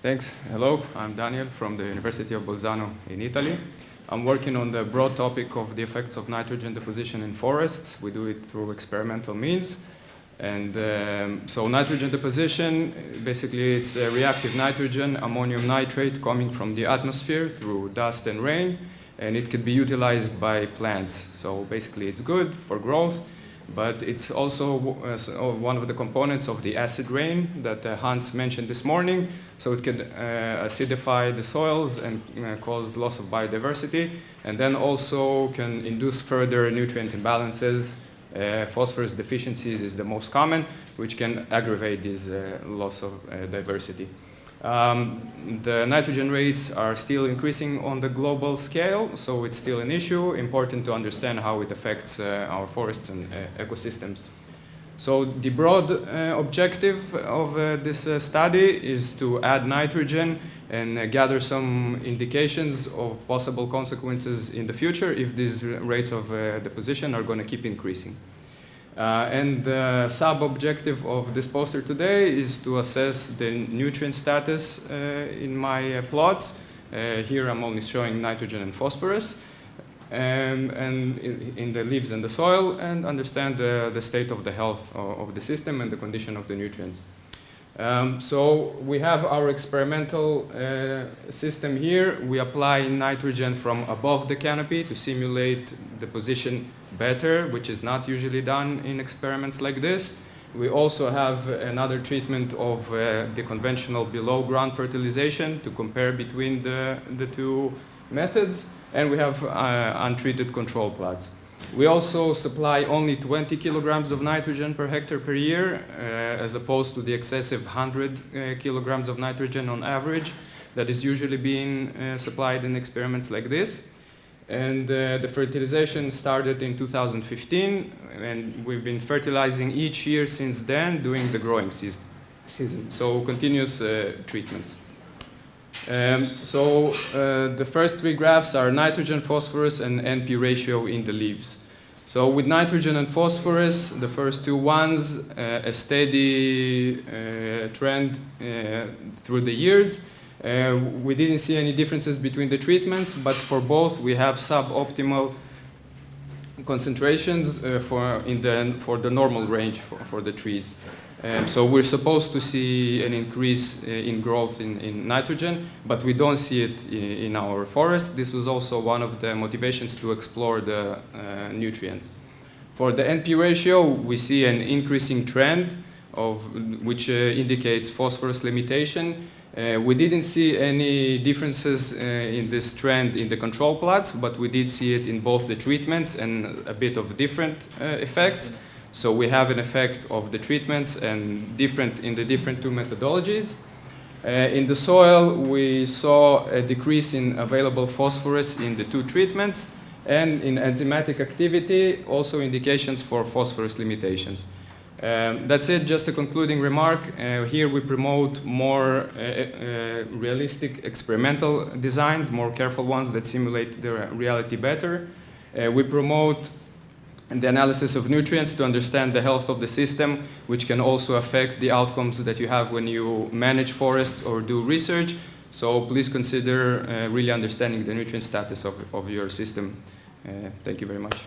Thanks. Hello, I'm Daniel from the University of Bolzano in Italy. I'm working on the broad topic of the effects of nitrogen deposition in forests. We do it through experimental means. And so nitrogen deposition, basically it's a reactive nitrogen, ammonium nitrate coming from the atmosphere through dust and rain, and it could be utilized by plants. So basically it's good for growth, but it's also one of the components of the acid rain that Hans mentioned this morning. So it could acidify the soils and cause loss of biodiversity, and then also can induce further nutrient imbalances. Phosphorus deficiencies is the most common, which can aggravate this loss of diversity. The nitrogen rates are still increasing on the global scale, so it's still an issue. Important to understand how it affects our forests and ecosystems. So the broad objective of this study is to add nitrogen and gather some indications of possible consequences in the future if these rates of deposition are going to keep increasing. And the sub-objective of this poster today is to assess the nutrient status in my plots. Here I'm only showing nitrogen and phosphorus, and in the leaves and the soil, and understand the state of the health of the system and the condition of the nutrients. So we have our experimental system here. We apply nitrogen from above the canopy to simulate deposition better, which is not usually done in experiments like this. We also have another treatment of the conventional below ground fertilization to compare between the two methods, and we have untreated control plots. We also supply only 20 kilograms of nitrogen per hectare per year, as opposed to the excessive 100 kilograms of nitrogen on average that is usually being supplied in experiments like this. And the fertilization started in 2015, and we've been fertilizing each year since then during the growing season. So continuous treatments. The first three graphs are nitrogen, phosphorus, and NP ratio in the leaves. So with nitrogen and phosphorus, the first two ones, a steady trend through the years. We didn't see any differences between the treatments, but for both we have suboptimal concentrations for the normal range for the trees. So we're supposed to see an increase in growth in nitrogen, but we don't see it in our forest. This was also one of the motivations to explore the nutrients. For the NP ratio, we see an increasing trend which indicates phosphorus limitation. We didn't see any differences in this trend in the control plots, but we did see it in both the treatments and a bit of different effects. So we have an effect of the treatments and in the different two methodologies. In the soil, we saw a decrease in available phosphorus in the two treatments, and in enzymatic activity, also indications for phosphorus limitations. That's it, just a concluding remark. Here we promote more realistic experimental designs, more careful ones that simulate the reality better. We promote the analysis of nutrients to understand the health of the system, which can also affect the outcomes that you have when you manage forests or do research. So please consider really understanding the nutrient status of your system. Thank you very much.